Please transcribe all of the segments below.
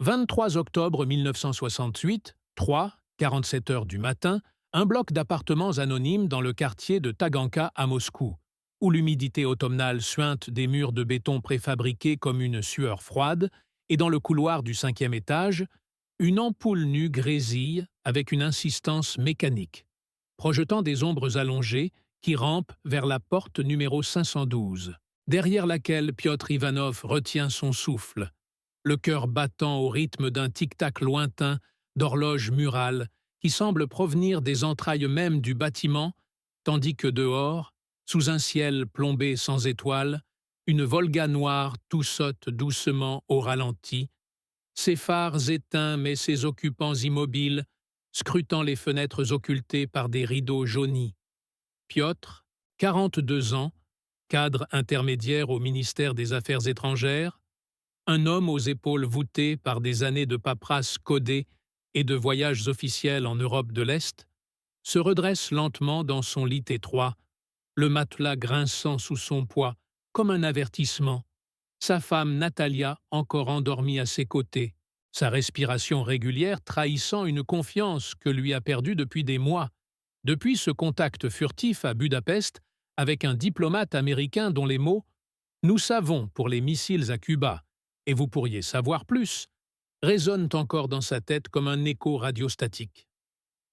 23 octobre 1968, 3:47 heures du matin, un bloc d'appartements anonymes dans le quartier de Taganka à Moscou, où l'humidité automnale suinte des murs de béton préfabriqués comme une sueur froide, et dans le couloir du 5e étage, une ampoule nue grésille avec une insistance mécanique, projetant des ombres allongées qui rampent vers la porte numéro 512, derrière laquelle Piotr Ivanov retient son souffle, le cœur battant au rythme d'un tic-tac lointain d'horloge murale qui semble provenir des entrailles mêmes du bâtiment, tandis que dehors, sous un ciel plombé sans étoiles, une Volga noire tout saute doucement au ralenti, ses phares éteints mais ses occupants immobiles, scrutant les fenêtres occultées par des rideaux jaunis. Piotr, 42 ans, cadre intermédiaire au ministère des Affaires étrangères, un homme aux épaules voûtées par des années de paperasse codée et de voyages officiels en Europe de l'Est, se redresse lentement dans son lit étroit, le matelas grinçant sous son poids, comme un avertissement. Sa femme Natalia encore endormie à ses côtés, sa respiration régulière trahissant une confiance que lui a perdue depuis des mois, depuis ce contact furtif à Budapest avec un diplomate américain dont les mots « Nous savons pour les missiles à Cuba, et vous pourriez savoir plus » résonnent encore dans sa tête comme un écho radiostatique.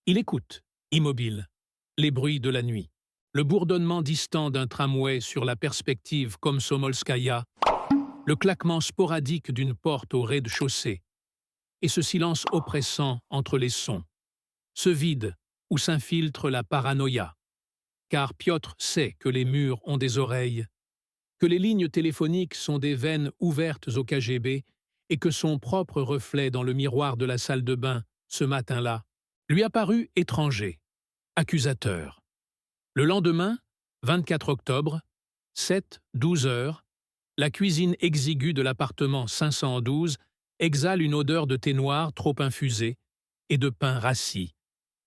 Il écoute, immobile, les bruits de la nuit, le bourdonnement distant d'un tramway sur la perspective Komsomolskaïa, le claquement sporadique d'une porte au rez-de-chaussée, et ce silence oppressant entre les sons, ce vide où s'infiltre la paranoïa. Car Piotr sait que les murs ont des oreilles, que les lignes téléphoniques sont des veines ouvertes au KGB et que son propre reflet dans le miroir de la salle de bain, ce matin-là, lui apparut étranger, accusateur. Le lendemain, 24 octobre, 7:12 heures, la cuisine exiguë de l'appartement 512 exhale une odeur de thé noir trop infusé et de pain rassis.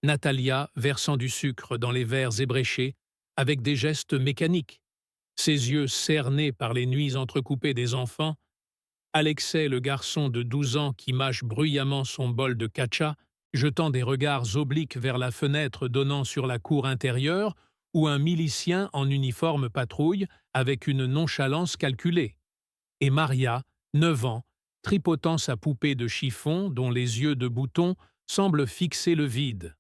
Natalia versant du sucre dans les verres ébréchés avec des gestes mécaniques, ses yeux cernés par les nuits entrecoupées des enfants, Alexei, le garçon de 12 ans qui mâche bruyamment son bol de katcha, jetant des regards obliques vers la fenêtre donnant sur la cour intérieure, où un milicien en uniforme patrouille avec une nonchalance calculée. Et Maria, 9 ans, tripotant sa poupée de chiffon dont les yeux de bouton semblent fixer le vide.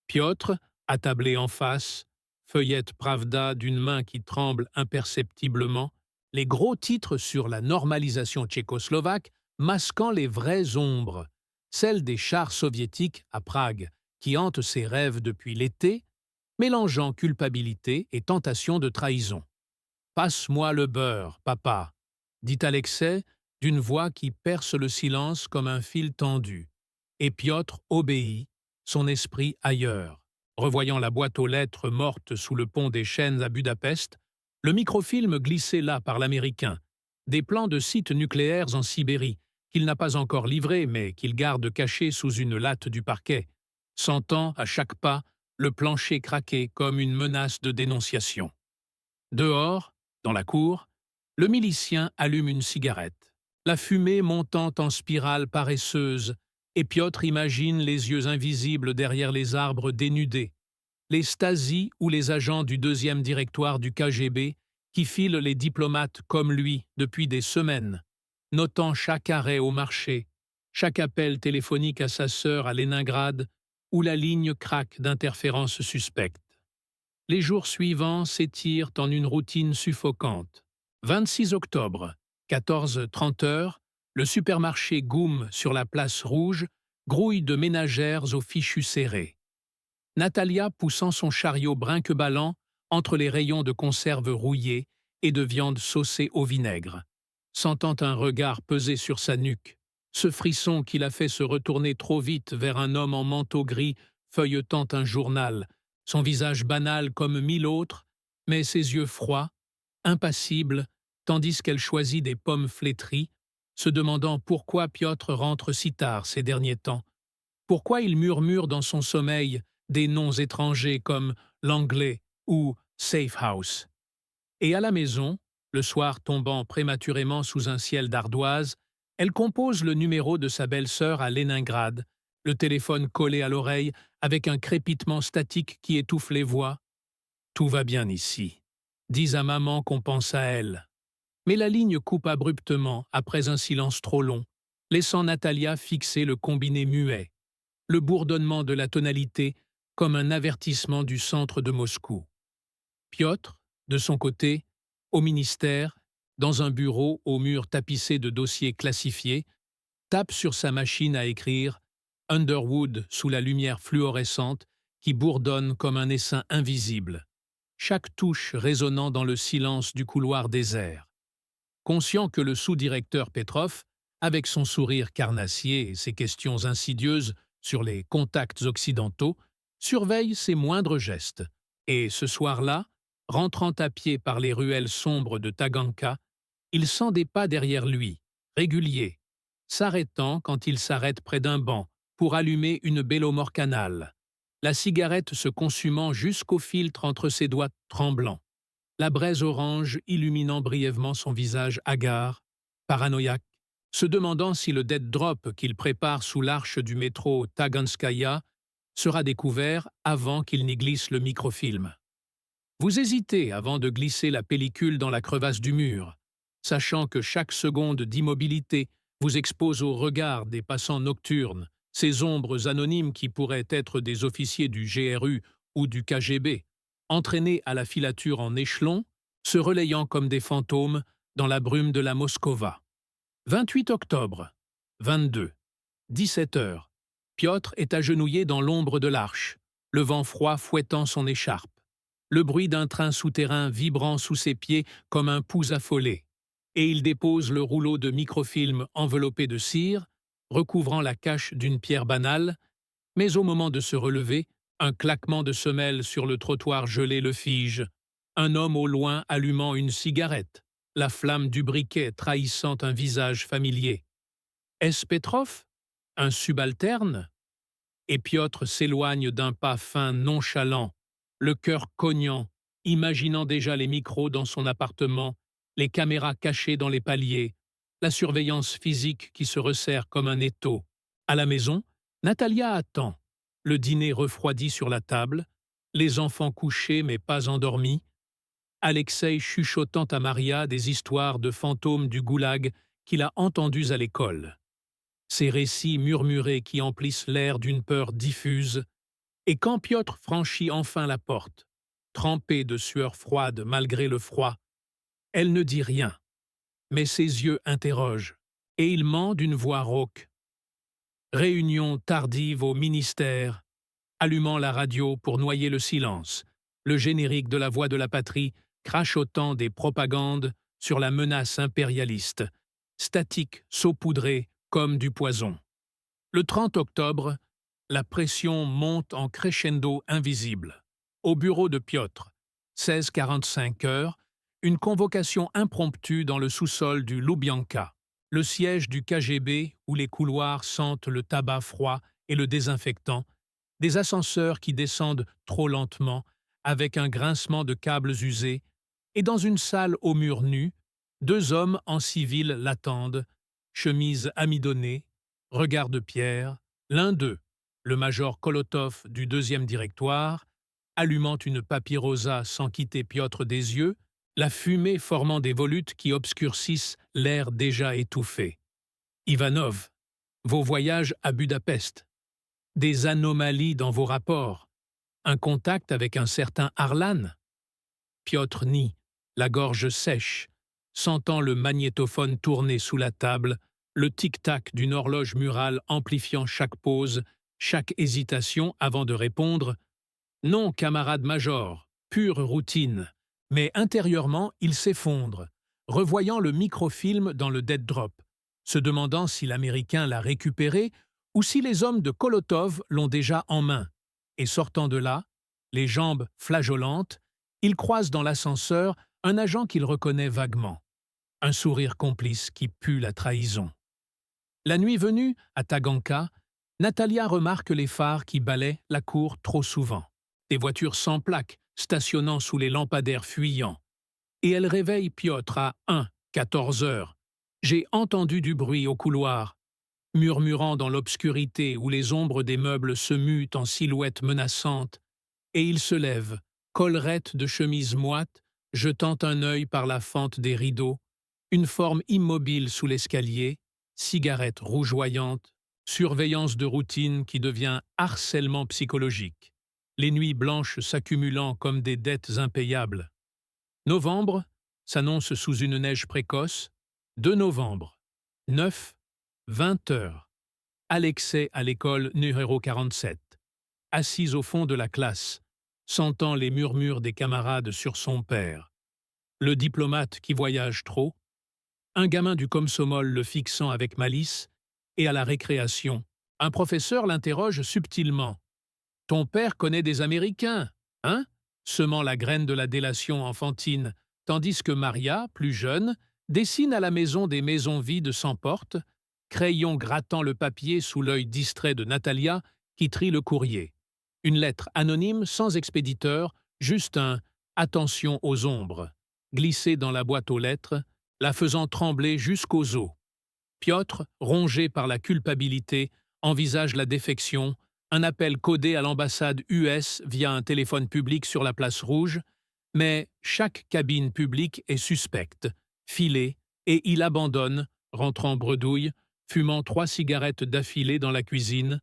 Piotr, attablé en face, feuillette Pravda d'une main qui tremble imperceptiblement, les gros titres sur la normalisation tchécoslovaque masquant les vraies ombres, celles des chars soviétiques à Prague, qui hantent ses rêves depuis l'été, mélangeant culpabilité et tentation de trahison. « Passe-moi le beurre, papa », dit Alexei d'une voix qui perce le silence comme un fil tendu, et Piotr obéit, son esprit ailleurs. Revoyant la boîte aux lettres morte sous le pont des Chênes à Budapest, le microfilm glissé là par l'Américain, des plans de sites nucléaires en Sibérie, qu'il n'a pas encore livrés mais qu'il garde cachés sous une latte du parquet, sentant à chaque pas le plancher craquer comme une menace de dénonciation. Dehors, dans la cour, le milicien allume une cigarette, la fumée montant en spirale paresseuse, et Piotr imagine les yeux invisibles derrière les arbres dénudés, les Stasi ou les agents du 2e directoire du KGB qui filent les diplomates comme lui depuis des semaines, notant chaque arrêt au marché, chaque appel téléphonique à sa sœur à Leningrad où la ligne craque d'interférences suspectes. Les jours suivants s'étirent en une routine suffocante. 26 octobre, 14:30 heures, le supermarché Goum sur la place Rouge grouille de ménagères aux fichus serrés. Natalia poussant son chariot brinque-ballant entre les rayons de conserves rouillées et de viande saucée au vinaigre, sentant un regard peser sur sa nuque, ce frisson qui l'a fait se retourner trop vite vers un homme en manteau gris feuilletant un journal, son visage banal comme 1000 autres, mais ses yeux froids, impassibles, tandis qu'elle choisit des pommes flétries, se demandant pourquoi Piotr rentre si tard ces derniers temps, pourquoi il murmure dans son sommeil des noms étrangers comme l'anglais ou Safe House. Et à la maison, le soir tombant prématurément sous un ciel d'ardoise, Elle compose le numéro de sa belle-sœur à Leningrad, le téléphone collé à l'oreille avec un crépitement statique qui étouffe les voix. Tout va bien ici. Dis à maman qu'on pense à elle. Mais la ligne coupe abruptement après un silence trop long, laissant Natalia fixer le combiné muet, le bourdonnement de la tonalité comme un avertissement du centre de Moscou. Piotr, de son côté, au ministère, dans un bureau aux murs tapissés de dossiers classifiés, tape sur sa machine à écrire Underwood sous la lumière fluorescente qui bourdonne comme un essaim invisible, chaque touche résonnant dans le silence du couloir désert. Conscient que le sous-directeur Petrov, avec son sourire carnassier et ses questions insidieuses sur les contacts occidentaux, surveille ses moindres gestes. Et ce soir-là, rentrant à pied par les ruelles sombres de Taganka, il sent des pas derrière lui, réguliers, s'arrêtant quand il s'arrête près d'un banc pour allumer une Belomor-Canal, la cigarette se consumant jusqu'au filtre entre ses doigts tremblants, la braise orange illuminant brièvement son visage hagard, paranoïaque, se demandant si le dead drop qu'il prépare sous l'arche du métro Taganskaya sera découvert avant qu'il n'y glisse le microfilm. Vous hésitez avant de glisser la pellicule dans la crevasse du mur, sachant que chaque seconde d'immobilité vous expose au regard des passants nocturnes, ces ombres anonymes qui pourraient être des officiers du GRU ou du KGB, entraînés à la filature en échelon, se relayant comme des fantômes dans la brume de la Moskova. 28 octobre, 22, 17 heures. Piotr est agenouillé dans l'ombre de l'arche, le vent froid fouettant son écharpe, le bruit d'un train souterrain vibrant sous ses pieds comme un pouls affolé, et il dépose le rouleau de microfilm enveloppé de cire, recouvrant la cache d'une pierre banale, mais au moment de se relever, un claquement de semelle sur le trottoir gelé le fige, un homme au loin allumant une cigarette, la flamme du briquet trahissant un visage familier. Est-ce Petrov? Un subalterne? Et Piotr s'éloigne d'un pas fin nonchalant, le cœur cognant, imaginant déjà les micros dans son appartement, les caméras cachées dans les paliers, la surveillance physique qui se resserre comme un étau. À la maison, Natalia attend, le dîner refroidi sur la table, les enfants couchés mais pas endormis, Alexei chuchotant à Maria des histoires de fantômes du goulag qu'il a entendus à l'école. Ces récits murmurés qui emplissent l'air d'une peur diffuse, et quand Piotr franchit enfin la porte, trempé de sueur froide malgré le froid, elle ne dit rien, mais ses yeux interrogent, et il ment d'une voix rauque. Réunion tardive au ministère, allumant la radio pour noyer le silence, le générique de la Voix de la Patrie crachotant des propagandes sur la menace impérialiste, statique, saupoudrée comme du poison. Le 30 octobre, la pression monte en crescendo invisible. Au bureau de Piotr, 16h45, une convocation impromptue dans le sous-sol du Loubianka, le siège du KGB où les couloirs sentent le tabac froid et le désinfectant, des ascenseurs qui descendent trop lentement, avec un grincement de câbles usés, et dans une salle aux murs nus, deux hommes en civil l'attendent, chemise amidonnée, regard de pierre, l'un d'eux, le major Kolotov du 2e directoire, allumant une papyrosa sans quitter Piotr des yeux, la fumée formant des volutes qui obscurcissent l'air déjà étouffé. Ivanov, vos voyages à Budapest, des anomalies dans vos rapports, un contact avec un certain Arlan? Piotr nie, la gorge sèche, sentant le magnétophone tourner sous la table, le tic-tac d'une horloge murale amplifiant chaque pause, chaque hésitation avant de répondre « Non, camarade major, pure routine », mais intérieurement il s'effondre, revoyant le microfilm dans le dead drop, se demandant si l'Américain l'a récupéré ou si les hommes de Kolotov l'ont déjà en main, et sortant de là, les jambes flageolantes, il croise dans l'ascenseur un agent qu'il reconnaît vaguement, un sourire complice qui pue la trahison. La nuit venue, à Taganka, Natalia remarque les phares qui balaient la cour trop souvent, des voitures sans plaques stationnant sous les lampadaires fuyants, et elle réveille Piotr à 14 heures, J'ai entendu du bruit au couloir, murmurant dans l'obscurité où les ombres des meubles se muent en silhouettes menaçantes, et il se lève, collerette de chemise moite, jetant un œil par la fente des rideaux, une forme immobile sous l'escalier, cigarette rougeoyante, surveillance de routine qui devient harcèlement psychologique, les nuits blanches s'accumulant comme des dettes impayables. Novembre s'annonce sous une neige précoce. 2 novembre, 9, 20 heures. Alexei à l'école numéro 47, assise au fond de la classe, sentant les murmures des camarades sur son père. Le diplomate qui voyage trop, un gamin du Komsomol le fixant avec malice, et à la récréation, un professeur l'interroge subtilement. « Ton père connaît des Américains, hein ?» semant la graine de la délation enfantine, tandis que Maria, plus jeune, dessine à la maison des maisons vides sans porte, crayon grattant le papier sous l'œil distrait de Natalia qui trie le courrier. Une lettre anonyme sans expéditeur, juste un « attention aux ombres » glissé dans la boîte aux lettres, la faisant trembler jusqu'aux os. Piotr, rongé par la culpabilité, envisage la défection, un appel codé à l'ambassade US via un téléphone public sur la place Rouge, mais chaque cabine publique est suspecte, filée, et il abandonne, rentrant bredouille, fumant 3 cigarettes d'affilée dans la cuisine,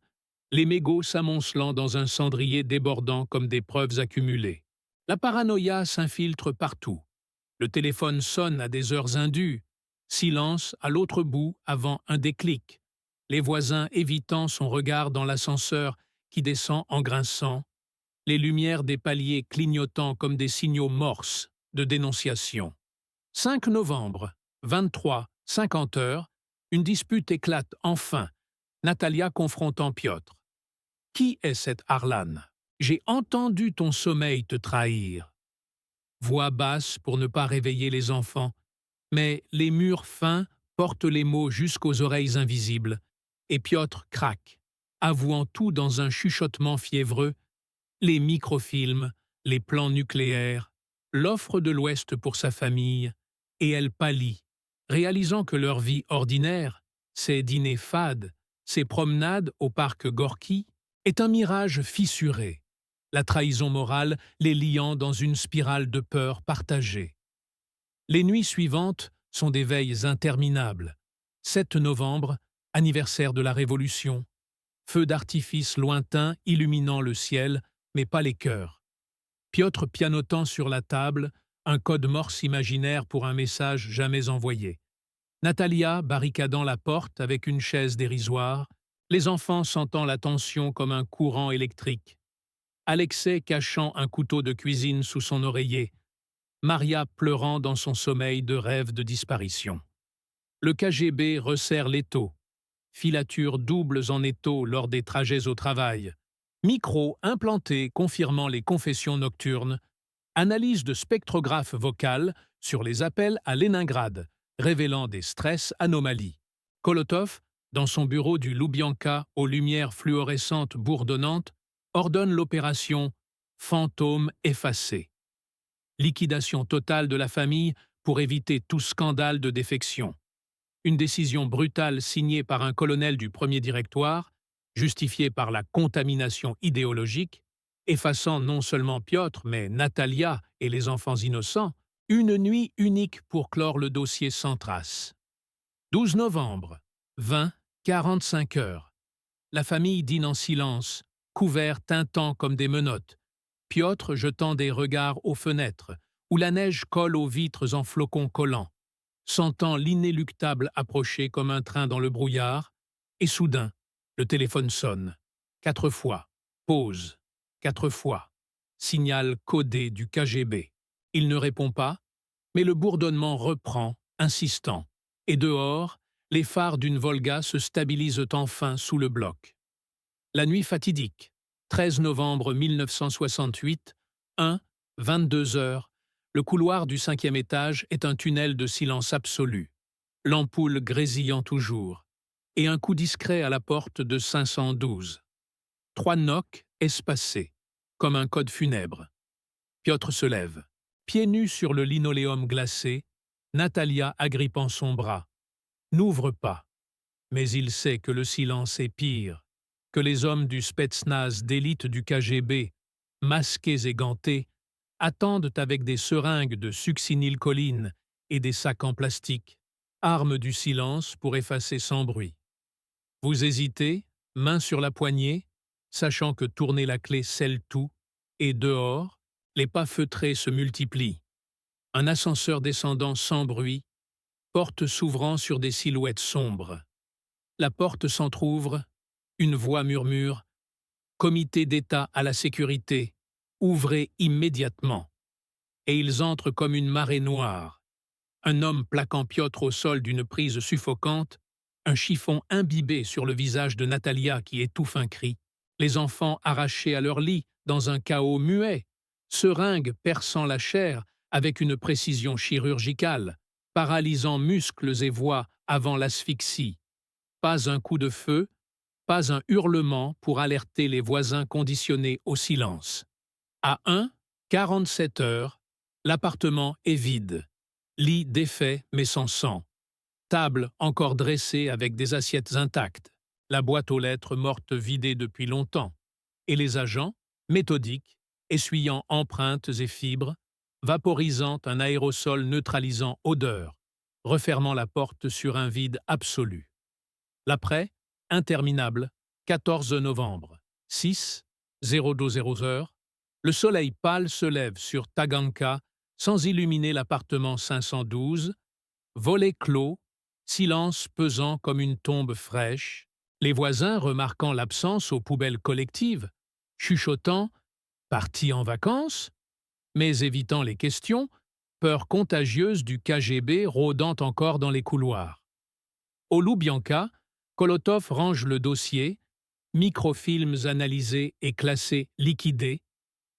les mégots s'amoncelant dans un cendrier débordant comme des preuves accumulées. La paranoïa s'infiltre partout. Le téléphone sonne à des heures indues. Silence à l'autre bout avant un déclic. Les voisins évitant son regard dans l'ascenseur qui descend en grinçant. Les lumières des paliers clignotant comme des signaux morses de dénonciation. 5 novembre, 23, 50 heures, une dispute éclate enfin, Natalia confrontant Piotr. « Qui est cette Arlan ? J'ai entendu ton sommeil te trahir. » Voix basse pour ne pas réveiller les enfants, mais les murs fins portent les mots jusqu'aux oreilles invisibles, et Piotr craque, avouant tout dans un chuchotement fiévreux, les microfilms, les plans nucléaires, l'offre de l'Ouest pour sa famille, et elle pâlit, réalisant que leur vie ordinaire, ses dîners fades, ses promenades au parc Gorky, est un mirage fissuré, la trahison morale les liant dans une spirale de peur partagée. Les nuits suivantes sont des veilles interminables. 7 novembre, anniversaire de la Révolution. Feux d'artifice lointains illuminant le ciel, mais pas les cœurs. Piotr pianotant sur la table, un code morse imaginaire pour un message jamais envoyé. Natalia barricadant la porte avec une chaise dérisoire, les enfants sentant la tension comme un courant électrique. Alexei cachant un couteau de cuisine sous son oreiller. Maria pleurant dans son sommeil de rêve de disparition. Le KGB resserre l'étau. Filatures doubles en étau lors des trajets au travail. Micro implanté confirmant les confessions nocturnes. Analyse de spectrographe vocal sur les appels à Leningrad, révélant des stress anomalies. Kolotov, dans son bureau du Loubianka aux lumières fluorescentes bourdonnantes, ordonne l'opération « Fantôme effacé ». Liquidation totale de la famille pour éviter tout scandale de défection. Une décision brutale signée par un colonel du premier directoire, justifiée par la contamination idéologique, effaçant non seulement Piotr, mais Natalia et les enfants innocents, une nuit unique pour clore le dossier sans trace. 12 novembre, 20, 45 heures. La famille dîne en silence, couverts tintant comme des menottes, Piotr jetant des regards aux fenêtres, où la neige colle aux vitres en flocons collants, sentant l'inéluctable approcher comme un train dans le brouillard, et soudain, le téléphone sonne. 4 fois. Pause. 4 fois. Signal codé du KGB. Il ne répond pas, mais le bourdonnement reprend, insistant. Et dehors, les phares d'une Volga se stabilisent enfin sous le bloc. La nuit fatidique. 13 novembre 1968, 1, 22 heures. Le couloir du 5e étage est un tunnel de silence absolu. L'ampoule grésillant toujours. Et un coup discret à la porte de 512. 3 knocks espacés, comme un code funèbre. Piotr se lève. Pieds nus sur le linoléum glacé, Natalia agrippant son bras. n'ouvre pas. Mais il sait que le silence est pire, que les hommes du Spetsnaz d'élite du KGB, masqués et gantés, attendent avec des seringues de succinylcholine et des sacs en plastique, armes du silence pour effacer sans bruit. Vous hésitez, main sur la poignée, sachant que tourner la clé scelle tout, et dehors, les pas feutrés se multiplient. Un ascenseur descendant sans bruit, porte s'ouvrant sur des silhouettes sombres. La porte s'entr'ouvre, une voix murmure « Comité d'État à la sécurité, ouvrez immédiatement !» Et ils entrent comme une marée noire. Un homme plaquant Piotr au sol d'une prise suffocante, un chiffon imbibé sur le visage de Natalia qui étouffe un cri, les enfants arrachés à leur lit dans un chaos muet, seringues perçant la chair avec une précision chirurgicale, paralysant muscles et voix avant l'asphyxie. Pas un coup de feu, pas un hurlement pour alerter les voisins conditionnés au silence. À 47 heures, l'appartement est vide. Lit défait mais sans sang. Table encore dressée avec des assiettes intactes. La boîte aux lettres morte vidée depuis longtemps. Et les agents, méthodiques, essuyant empreintes et fibres, vaporisant un aérosol neutralisant odeur, refermant la porte sur un vide absolu. L'après, interminable, 14 novembre, 6:00, le soleil pâle se lève sur Taganka sans illuminer l'appartement 512, volets clos, silence pesant comme une tombe fraîche, les voisins remarquant l'absence aux poubelles collectives, chuchotant « partis en vacances ?» mais évitant les questions, peur contagieuse du KGB rôdant encore dans les couloirs. Au Loubianka, Kolotov range le dossier, microfilms analysés et classés liquidés,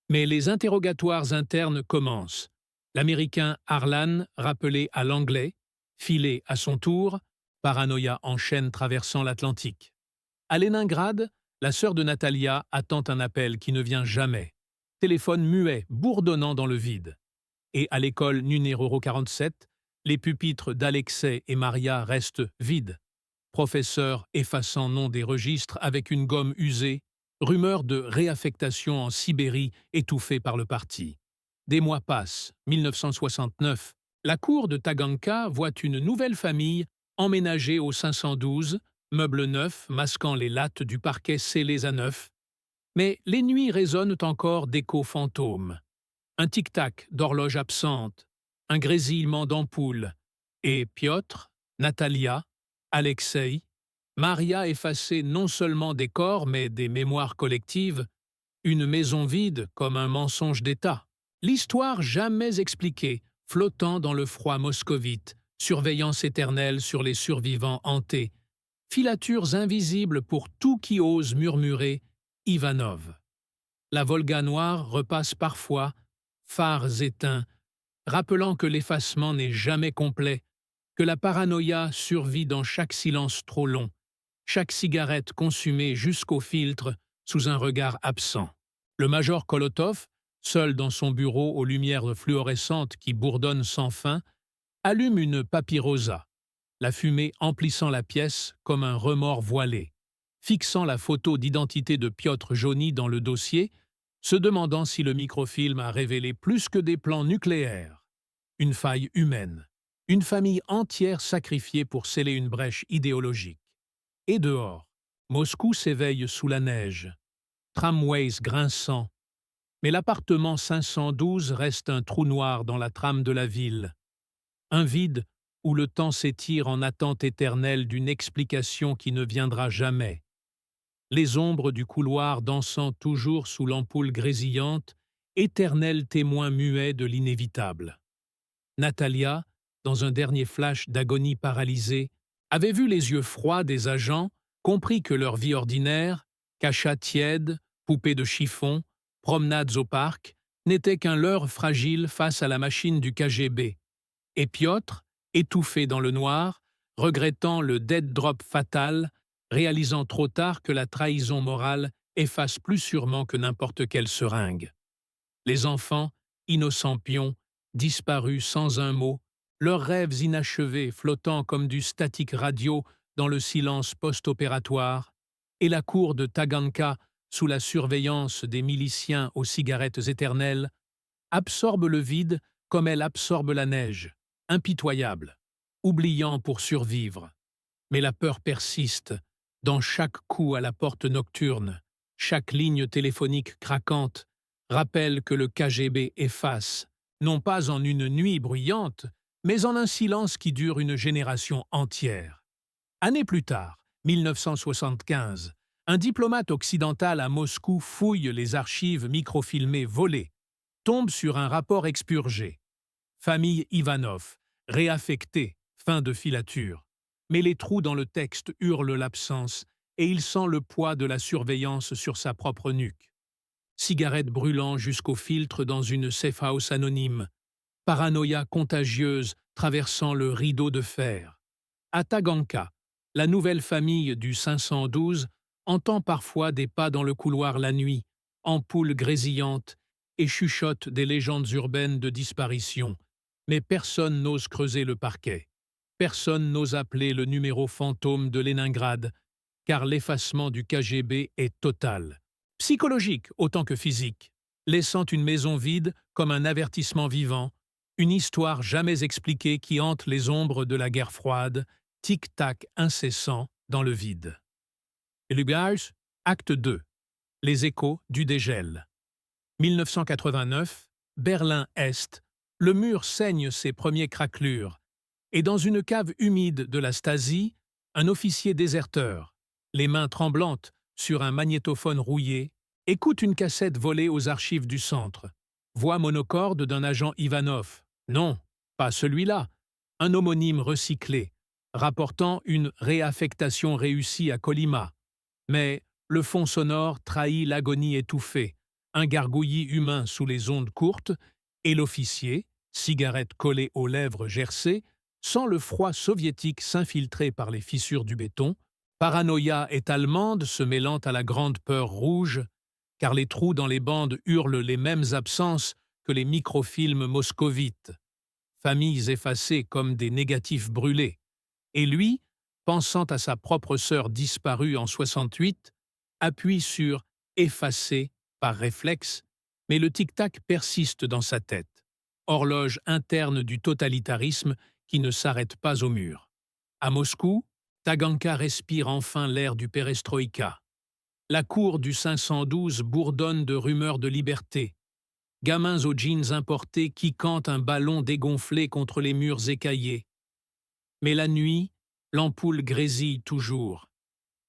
mais les interrogatoires internes commencent. L'Américain Harlan rappelé à l'Anglais, filé à son tour, paranoïa en chaîne traversant l'Atlantique. À Leningrad, la sœur de Natalia attend un appel qui ne vient jamais. Téléphone muet, bourdonnant dans le vide. Et à l'école numéro 47, les pupitres d'Alexei et Maria restent vides. Professeur effaçant nom des registres avec une gomme usée, rumeur de réaffectation en Sibérie étouffée par le parti. Des mois passent, 1969. La cour de Taganka voit une nouvelle famille emménagée au 512, meubles neufs masquant les lattes du parquet scellées à neuf. Mais les nuits résonnent encore d'échos fantômes. Un tic-tac d'horloge absente, un grésillement d'ampoules, et Piotr, Natalia, Alexei, Maria effacée non seulement des corps mais des mémoires collectives, une maison vide comme un mensonge d'État. L'histoire jamais expliquée, flottant dans le froid moscovite, surveillance éternelle sur les survivants hantés, filatures invisibles pour tout qui ose murmurer « Ivanov ». La Volga noire repasse parfois, phares éteints, rappelant que l'effacement n'est jamais complet, que la paranoïa survit dans chaque silence trop long, chaque cigarette consumée jusqu'au filtre sous un regard absent. Le major Kolotov, seul dans son bureau aux lumières fluorescentes qui bourdonnent sans fin, allume une papyrosa, la fumée emplissant la pièce comme un remords voilé, fixant la photo d'identité de Piotr jauni dans le dossier, se demandant si le microfilm a révélé plus que des plans nucléaires. Une faille humaine, une famille entière sacrifiée pour sceller une brèche idéologique. Et dehors, Moscou s'éveille sous la neige, tramways grinçant, mais l'appartement 512 reste un trou noir dans la trame de la ville. Un vide où le temps s'étire en attente éternelle d'une explication qui ne viendra jamais. Les ombres du couloir dansant toujours sous l'ampoule grésillante, éternel témoin muet de l'inévitable. Natalia, dans un dernier flash d'agonie paralysée, avait vu les yeux froids des agents, compris que leur vie ordinaire, cachats tièdes, poupées de chiffon, promenades au parc, n'était qu'un leurre fragile face à la machine du KGB. Et Piotr, étouffé dans le noir, regrettant le dead drop fatal, réalisant trop tard que la trahison morale efface plus sûrement que n'importe quelle seringue. Les enfants, innocents pions, disparus sans un mot, leurs rêves inachevés flottant comme du statique radio dans le silence post-opératoire, et la cour de Taganka, sous la surveillance des miliciens aux cigarettes éternelles, absorbe le vide comme elle absorbe la neige, impitoyable, oubliant pour survivre. Mais la peur persiste, dans chaque coup à la porte nocturne, chaque ligne téléphonique craquante rappelle que le KGB efface, non pas en une nuit bruyante, mais en un silence qui dure une génération entière. Années plus tard, 1975, un diplomate occidental à Moscou fouille les archives microfilmées volées, tombe sur un rapport expurgé. Famille Ivanov, réaffectée, fin de filature. Mais les trous dans le texte hurlent l'absence et il sent le poids de la surveillance sur sa propre nuque. Cigarette brûlant jusqu'au filtre dans une safe house anonyme. Paranoïa contagieuse traversant le rideau de fer. À Taganka, la nouvelle famille du 512 entend parfois des pas dans le couloir la nuit, ampoules grésillantes, et chuchote des légendes urbaines de disparition. Mais personne n'ose creuser le parquet. Personne n'ose appeler le numéro fantôme de Leningrad, car l'effacement du KGB est total. Psychologique autant que physique, laissant une maison vide comme un avertissement vivant, une histoire jamais expliquée qui hante les ombres de la guerre froide, tic-tac incessant dans le vide. Lubage, acte 2. Les échos du dégel. 1989, Berlin-Est, le mur saigne ses premières craquelures, et dans une cave humide de la Stasi, un officier déserteur, les mains tremblantes sur un magnétophone rouillé, écoute une cassette volée aux archives du centre. Voix monocorde d'un agent Ivanov. Non, pas celui-là. Un homonyme recyclé, rapportant une réaffectation réussie à Colima. Mais le fond sonore trahit l'agonie étouffée, un gargouillis humain sous les ondes courtes, et l'officier, cigarette collée aux lèvres gercées, sent le froid soviétique s'infiltrer par les fissures du béton. Paranoïa est allemande se mêlant à la grande peur rouge, car les trous dans les bandes hurlent les mêmes absences que les microfilms moscovites. Familles effacées comme des négatifs brûlés. Et lui, pensant à sa propre sœur disparue en 68, appuie sur « effacer » par réflexe, mais le tic-tac persiste dans sa tête. Horloge interne du totalitarisme qui ne s'arrête pas au mur. À Moscou, Taganka respire enfin l'air du perestroïka. La cour du 512 bourdonne de rumeurs de liberté. Gamins aux jeans importés qui cantent un ballon dégonflé contre les murs écaillés. Mais la nuit, l'ampoule grésille toujours.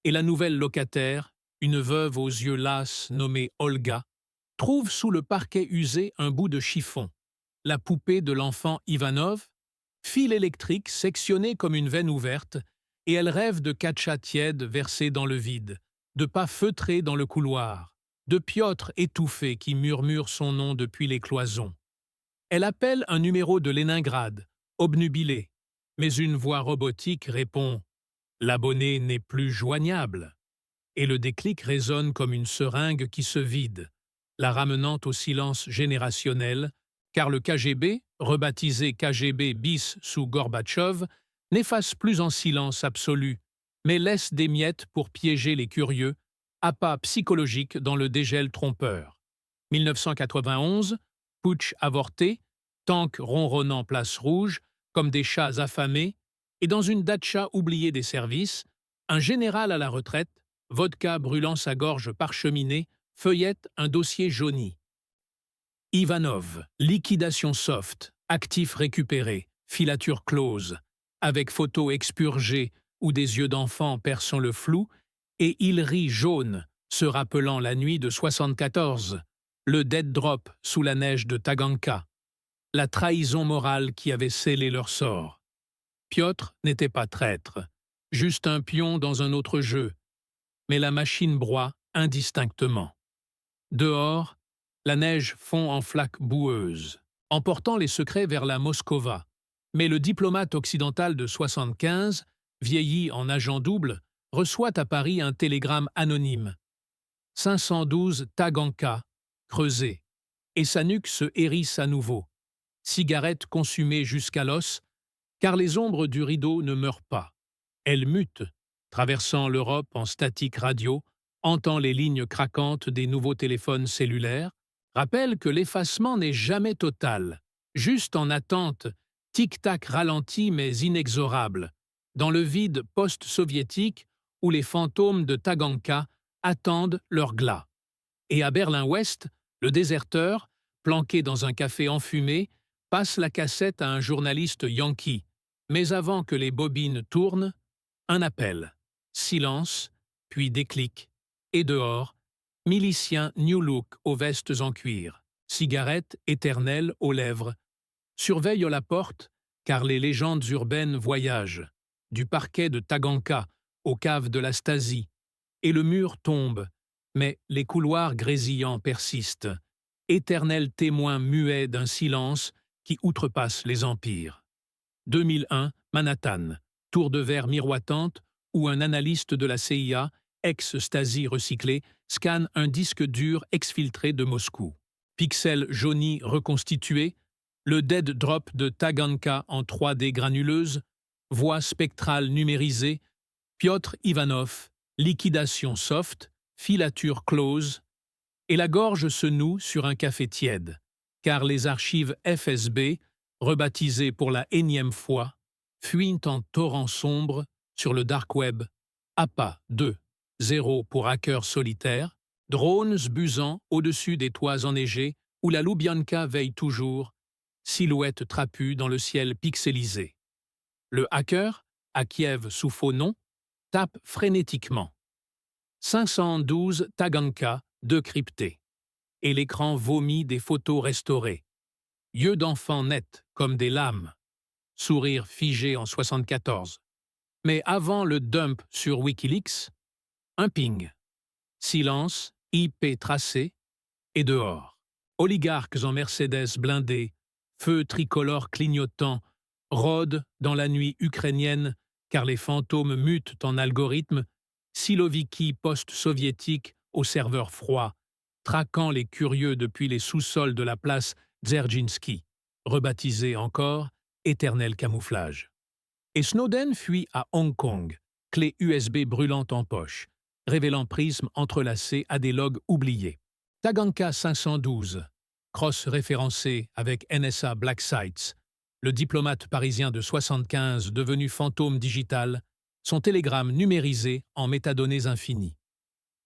Et la nouvelle locataire, une veuve aux yeux lasses nommée Olga, trouve sous le parquet usé un bout de chiffon. La poupée de l'enfant Ivanov, fil électrique sectionné comme une veine ouverte, et elle rêve de catcha tiède versé dans le vide, de pas feutrés dans le couloir, de Piotr étouffé qui murmure son nom depuis les cloisons. Elle appelle un numéro de Leningrad, obnubilé, mais une voix robotique répond « L'abonné n'est plus joignable ». Et le déclic résonne comme une seringue qui se vide, la ramenant au silence générationnel, car le KGB, rebaptisé KGB bis sous Gorbatchev, n'efface plus en silence absolu, mais laisse des miettes pour piéger les curieux, appât psychologique dans le dégel trompeur. 1991, putsch avorté, tanks ronronnant place rouge, comme des chats affamés, et dans une datcha oubliée des services, un général à la retraite, vodka brûlant sa gorge parcheminée, feuillette un dossier jauni. Ivanov, liquidation soft, actifs récupérés, filature close, avec photos expurgées ou des yeux d'enfant perçant le flou, et il rit jaune, se rappelant la nuit de 74, le dead drop sous la neige de Taganka, la trahison morale qui avait scellé leur sort. Piotr n'était pas traître, juste un pion dans un autre jeu, mais la machine broie indistinctement. Dehors, la neige fond en flaques boueuses, emportant les secrets vers la Moskova. Mais le diplomate occidental de 75, vieilli en agent double, reçoit à Paris un télégramme anonyme. 512 Taganka, creusé, et sa nuque se hérisse à nouveau. Cigarette consumée jusqu'à l'os, Car les ombres du rideau ne meurent pas. Elles mutent, traversant l'Europe en statique radio, hantant les lignes craquantes des nouveaux téléphones cellulaires, rappellent que l'effacement n'est jamais total, juste en attente, tic-tac ralenti mais inexorable, dans le vide post-soviétique où les fantômes de Taganka attendent leur glas. Et à Berlin-Ouest, le déserteur, planqué dans un café enfumé, passe la cassette à un journaliste yankee. Mais avant que les bobines tournent, un appel. Silence, puis déclic. Et dehors, miliciens New Look aux vestes en cuir, cigarette éternelle aux lèvres, surveillent la porte car les légendes urbaines voyagent, du parquet de Taganka aux caves de la Stasi, et le mur tombe, mais les couloirs grésillants persistent, éternels témoins muets d'un silence qui outrepasse les empires. 2001, Manhattan, tour de verre miroitante où un analyste de la CIA, ex-Stasi recyclé, scanne un disque dur exfiltré de Moscou. Pixels jaunis reconstitués, le dead drop de Taganka en 3D granuleuse, voix spectrale numérisée, Piotr Ivanov, liquidation soft, filature close, et la gorge se noue sur un café tiède, car les archives FSB, rebaptisées pour la énième fois, fuient en torrent sombre sur le dark web. APA 2, 0 pour hacker solitaire, drones busant au-dessus des toits enneigés où la Loubianka veille toujours, silhouette trapue dans le ciel pixelisé. Le hacker, à Kiev sous faux nom, tape frénétiquement. 512 Taganka decrypté. Et l'écran vomit des photos restaurées. Yeux d'enfant nets comme des lames. Sourire figé en 74. Mais avant le dump sur Wikileaks, un ping. Silence, IP tracé, et dehors. Oligarques en Mercedes blindés, feux tricolores clignotants, rôdent dans la nuit ukrainienne car les fantômes mutent en algorithmes, Siloviki post-soviétique au serveur froid, traquant les curieux depuis les sous-sols de la place Dzerzhinsky, rebaptisé encore Éternel camouflage. Et Snowden fuit à Hong Kong, clé USB brûlante en poche, révélant prismes entrelacés à des logs oubliés. Taganka 512, cross-référencé avec NSA Black Sites, le diplomate parisien de 75 devenu fantôme digital, son télégramme numérisé en métadonnées infinies.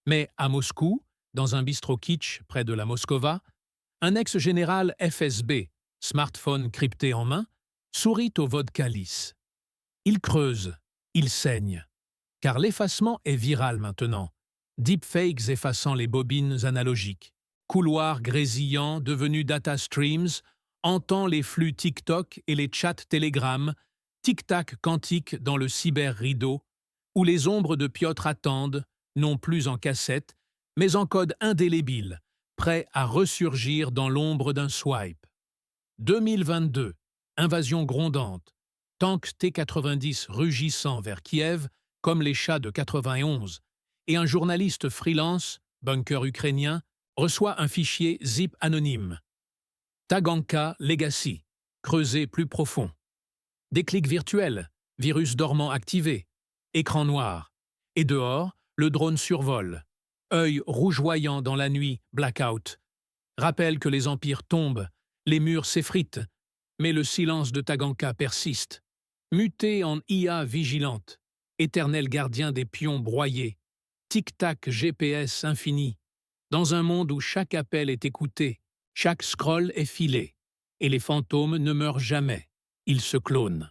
Mais à Moscou, dans un bistrot kitsch près de la Moskova, un ex-général FSB, smartphone crypté en main, sourit au vodka lisse. Il creuse, il saigne, car l'effacement est viral maintenant. Deepfakes effaçant les bobines analogiques, couloirs grésillants devenus data streams, hantant les flux TikTok et les chats Telegram, tic-tac quantique dans le cyber-rideau, où les ombres de Piotr attendent, non plus en cassette, mais en code indélébile, prêt à ressurgir dans l'ombre d'un swipe. 2022, invasion grondante, tank T-90 rugissant vers Kiev comme les chats de 91, et un journaliste freelance, bunker ukrainien, reçoit un fichier zip anonyme. Taganka Legacy, creusé plus profond. Déclic virtuel, virus dormant activé, écran noir. Et dehors, le drone survole. Œil rougeoyant dans la nuit, blackout. Rappelle que les empires tombent, les murs s'effritent, mais le silence de Taganka persiste. Muté en IA vigilante, éternel gardien des pions broyés, tic-tac GPS infini, dans un monde où chaque appel est écouté, chaque scroll est filé, et les fantômes ne meurent jamais, ils se clonent.